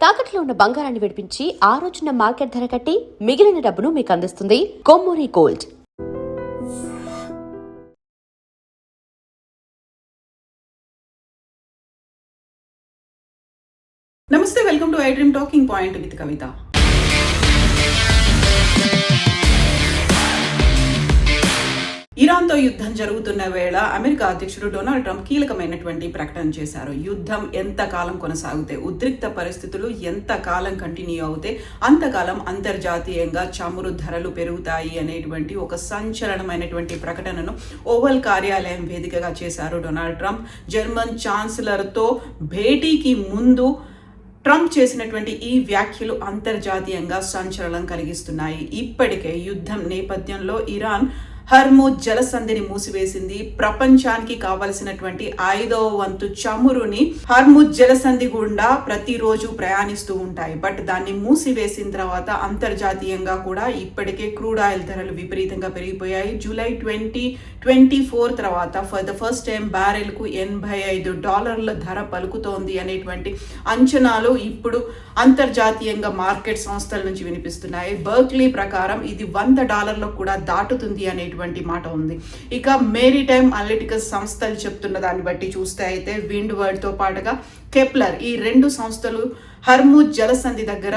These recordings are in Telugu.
తాకట్లో ఉన్న బంగారాన్ని విడిపించి ఆ రోజున మార్కెట్ ధర కట్టి మిగిలిన డబ్బును మీకు అందిస్తుంది కొమ్మూరి గోల్డ్. నమస్తే, welcome to I dream talking point with Kavitha. ఇరాన్తో యుద్ధం జరుగుతున్న వేళ అమెరికా అధ్యక్షుడు డొనాల్డ్ ట్రంప్ కీలకమైనటువంటి ప్రకటన చేశారు. యుద్ధం ఎంతకాలం కొనసాగితే, ఉద్రిక్త పరిస్థితులు ఎంతకాలం కంటిన్యూ అవుతే అంతకాలం అంతర్జాతీయంగా చమురు ధరలు పెరుగుతాయి అనేటువంటి ఒక సంచలనమైనటువంటి ప్రకటనను ఓవల్ కార్యాలయం వేదికగా చేశారు డొనాల్డ్ ట్రంప్. జర్మన్ ఛాన్సలర్తో భేటీకి ముందు ట్రంప్ చేసినటువంటి ఈ వ్యాఖ్యలు అంతర్జాతీయంగా సంచలనం కలిగిస్తున్నాయి. ఇప్పటికే యుద్ధం నేపథ్యంలో ఇరాన్ హర్ముజ్ జలసంధిని మూసివేసింది. ప్రపంచానికి కావలసినటువంటి 5వ వంతు చమురుని హర్ముజ్ జలసంధి గుండా ప్రతిరోజు ప్రయాణిస్తూ ఉంటాయి. బట్ దాన్ని మూసివేసిన తర్వాత అంతర్జాతీయంగా కూడా ఇప్పటికే క్రూడ్ ఆయిల్ ధరలు విపరీతంగా పెరిగిపోయాయి. జూలై 2024 తర్వాత for the first time barrel కు $85 ధర పలుకుతోంది అనేటువంటి అంచనాలు ఇప్పుడు అంతర్జాతీయంగా మార్కెట్ సంస్థల నుంచి వినిపిస్తున్నాయి. బర్క్లీ ప్రకారం ఇది $100 కూడా దాటుతుంది అనే మాట ఉంది. ఇక మేరీటైమ్ అనలిటికల్ సంస్థలు చెప్తున్న దాన్ని బట్టి చూస్తే అయితే విండ్ వర్డ్ తో పాటుగా కెప్లర్, ఈ రెండు సంస్థలు హర్ముజ్ జలసంధి దగ్గర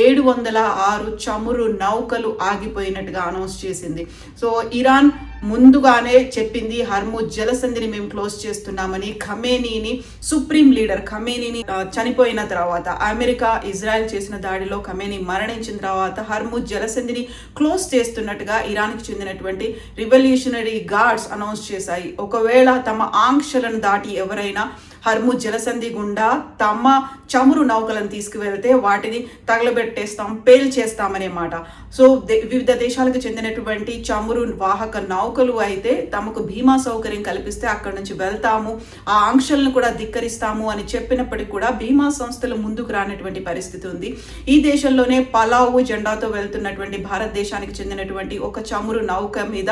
706 చమురు నౌకలు ఆగిపోయినట్టుగా అనౌన్స్ చేసింది. సో ఇరాన్ ముందుగానే చెప్పింది హర్ముజ్ జలసంధిని మేము క్లోజ్ చేస్తున్నామని. ఖమేనీని, సుప్రీం లీడర్ ఖమేనీని చనిపోయిన తర్వాత, అమెరికా ఇజ్రాయెల్ చేసిన దాడిలో ఖమేనీ మరణించిన తర్వాత హర్ముజ్ జలసంధిని క్లోజ్ చేస్తున్నట్టుగా ఇరాన్కి చెందినటువంటి రివల్యూషనరీ గార్డ్స్ అనౌన్స్ చేశాయి. ఒకవేళ తమ ఆంక్షలను దాటి ఎవరైనా హర్ముజ్ జలసంధి గుండా తమ చమురు నౌకలను తీసుకువెళ్తే వాటిని తగలబెట్టేస్తాం, పేల్చేస్తామనే మాట. సో వివిధ దేశాలకు చెందినటువంటి చమురు వాహక నౌకలు అయితే తమకు బీమా సౌకర్యం కల్పిస్తే అక్కడి నుంచి వెళ్తాము, ఆ ఆంక్షలను కూడా ధిక్కరిస్తాము అని చెప్పినప్పటికీ కూడా బీమా సంస్థలు ముందుకు రానటువంటి పరిస్థితి ఉంది. ఈ దేశంలోనే పలావు జెండాతో వెళ్తున్నటువంటి భారతదేశానికి చెందినటువంటి ఒక చమురు నౌక మీద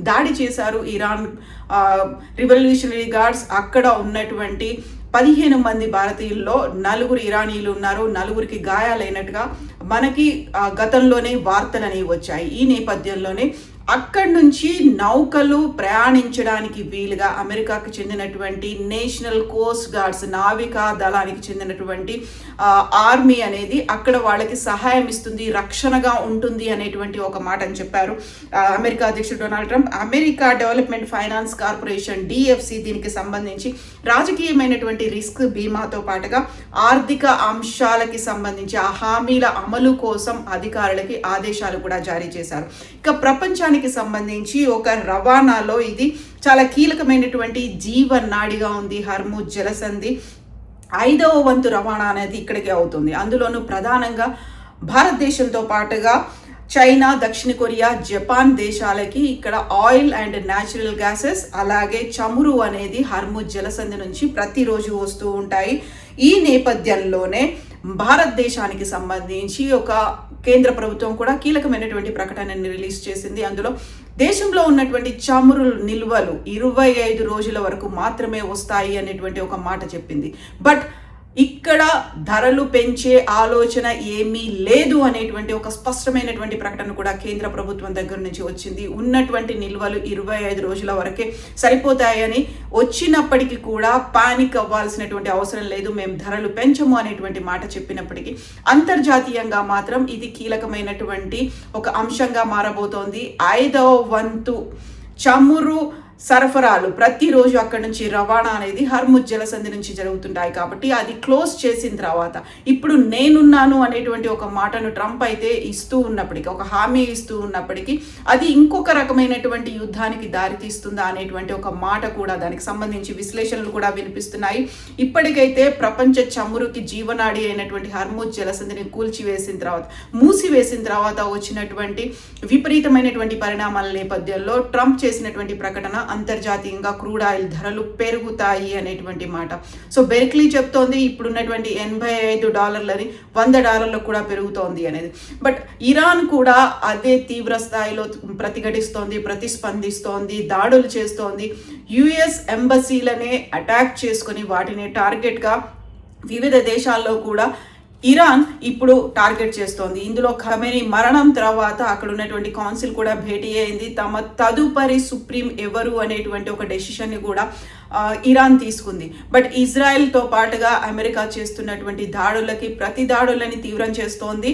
దాడి చేశారు ఇరాన్ రివల్యూషనరీ గార్డ్స్. అక్కడ ఉన్నటువంటి 15 మంది భారతీయుల్లో 4 ఇరానీయులు ఉన్నారు, 4కి గాయాలైనట్టుగా మనకి గతంలోనే వార్తలు అనేవి వచ్చాయి. ఈ నేపథ్యంలోనే అక్కడి నుంచి నౌకలు ప్రయాణించడానికి వీలుగా అమెరికాకు చెందినటువంటి నేషనల్ కోస్ట్ గార్డ్స్, నావికా దళానికి చెందినటువంటి ఆర్మీ అనేది అక్కడ వాళ్ళకి సహాయం ఇస్తుంది, రక్షణగా ఉంటుంది అనేటువంటి ఒక మాట అని చెప్పారు అమెరికా అధ్యక్షుడు Donald Trump. America development finance corporation DFC దీనికి సంబంధించి రాజకీయమైనటువంటి రిస్క్ బీమాతో పాటుగా ఆర్థిక అంశాలకి సంబంధించి ఆ హామీల అమలు కోసం అధికారులకి ఆదేశాలు కూడా జారీ చేశారు. ఇక ప్రపంచానికి సంబంధించి ఒక రవాణాలో ఇది చాలా కీలకమైనటువంటి జీవనాడిగా ఉంది హర్ముజ్ జలసంధి. 5వ వంతు రవాణా అనేది ఇక్కడికే అవుతుంది. అందులోనూ ప్రధానంగా భారతదేశంతో పాటుగా చైనా, దక్షిణ కొరియా, జపాన్ దేశాలకి ఇక్కడ ఆయిల్ అండ్ న్యాచురల్ గ్యాసెస్ అలాగే చమురు అనేది హర్ముజ్ జలసంధి నుంచి ప్రతిరోజు వస్తూ ఉంటాయి. ఈ నేపథ్యంలోనే భారతదేశానికి సంబంధించి ఒక కేంద్ర ప్రభుత్వం కూడా కీలకమైనటువంటి ప్రకటనని రిలీజ్ చేసింది. అందులో దేశంలో ఉన్నటువంటి చమురు నిల్వలు 25 రోజుల వరకు మాత్రమే వస్తాయి అనేటువంటి ఒక మాట చెప్పింది. బట్ ఇక్కడ ధరలు పెంచే ఆలోచన ఏమీ లేదు అనేటువంటి ఒక స్పష్టమైనటువంటి ప్రకటన కూడా కేంద్ర ప్రభుత్వం దగ్గర నుంచి వచ్చింది. ఉన్నటువంటి నిల్వలు 25 రోజుల వరకే సరిపోతాయని వచ్చినప్పటికీ కూడా పానిక్ అవ్వాల్సినటువంటి అవసరం లేదు, మేము ధరలు పెంచము అనేటువంటి మాట చెప్పినప్పటికీ అంతర్జాతీయంగా మాత్రం ఇది కీలకమైనటువంటి ఒక అంశంగా మారబోతోంది. 5వ వంతు చమురు సరఫరాలు ప్రతిరోజు అక్కడి నుంచి రవాణా అనేది హర్ముజ్ జలసంధి నుంచి జరుగుతుంటాయి. కాబట్టి అది క్లోజ్ చేసిన తర్వాత ఇప్పుడు నేనున్నాను అనేటువంటి ఒక మాటను ట్రంప్ అయితే ఇస్తూ ఉన్నప్పటికీ, ఒక హామీ ఇస్తూ ఉన్నప్పటికీ అది ఇంకొక రకమైనటువంటి యుద్ధానికి దారితీస్తుందా అనేటువంటి ఒక మాట కూడా, దానికి సంబంధించి విశ్లేషణలు కూడా వినిపిస్తున్నాయి. ఇప్పటికైతే ప్రపంచ చమురుకి జీవనాడి అయినటువంటి హర్ముజ్ జలసంధిని మూసివేసిన తర్వాత వచ్చినటువంటి విపరీతమైనటువంటి పరిణామాల నేపథ్యంలో ట్రంప్ చేసినటువంటి ప్రకటన అంతర్జాతీయంగా క్రూడ్ ఆయిల్ ధరలు పెరుగుతాయి అనేటువంటి మాట. సో బెర్క్లీ చెప్తోంది ఇప్పుడున్నటువంటి $85 $100 కూడా పెరుగుతోంది అనేది. బట్ ఇరాన్ కూడా అదే తీవ్ర స్థాయిలో ప్రతిఘటిస్తోంది, ప్రతిస్పందిస్తోంది, దాడులు చేస్తోంది. US ఎంబసీలనే అటాక్ చేసుకొని వాటిని టార్గెట్గా వివిధ దేశాల్లో కూడా ఇరాన్ ఇప్పుడు టార్గెట్ చేస్తోంది. ఇందులో ఖమేనీ మరణం తర్వాత అక్కడ ఉన్నటువంటి కౌన్సిల్ కూడా భేటీ అయింది. తమ తదుపరి సుప్రీం ఎవరు అనేటువంటి ఒక డెసిషన్ని కూడా ఇరాన్ తీసుకుంది. బట్ ఇజ్రాయెల్తో పాటుగా అమెరికా చేస్తున్నటువంటి దాడులకి ప్రతి దాడులని తీవ్రం చేస్తోంది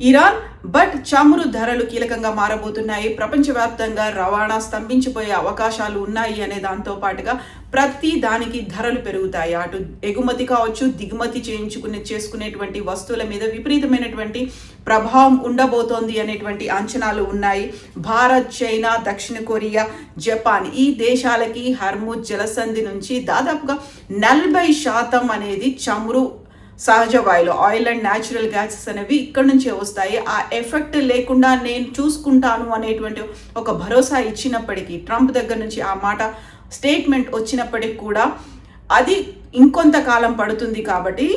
ఇరాన్. బట్ చమురు ధరలు కీలకంగా మారబోతున్నాయి. ప్రపంచవ్యాప్తంగా రవాణా స్తంభించిపోయే అవకాశాలు ఉన్నాయి అనే దాంతో పాటుగా ప్రతి దానికి ధరలు పెరుగుతాయి. అటు ఎగుమతి కావచ్చు, దిగుమతి చేసుకునేటువంటి వస్తువుల మీద విపరీతమైనటువంటి ప్రభావం ఉండబోతోంది అనేటువంటి అంచనాలు ఉన్నాయి. భారత్, చైనా, దక్షిణ కొరియా, జపాన్ ఈ దేశాలకి హర్ముజ్ జలసంధి నుంచి దాదాపుగా 40% అనేది చమురు, సహజ వాయువులు, ఆయిల్ అండ్ న్యాచురల్ గ్యాసెస్ అనేవి ఇక్కడ నుంచే వస్తాయి. ఆ ఎఫెక్ట్ లేకుండా నేను చూసుకుంటాను అనేటువంటి ఒక భరోసా ఇచ్చినప్పటికీ, ట్రంప్ దగ్గర నుంచి ఆ మాట స్టేట్మెంట్ వచ్చినప్పటికీ కూడా అది ఇంకొంతకాలం పడుతుంది. కాబట్టి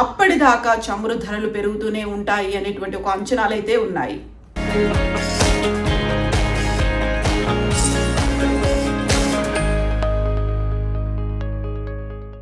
అప్పటిదాకా చమురు ధరలు పెరుగుతూనే ఉంటాయి అనేటువంటి ఒక అంచనాలు అయితే ఉన్నాయి.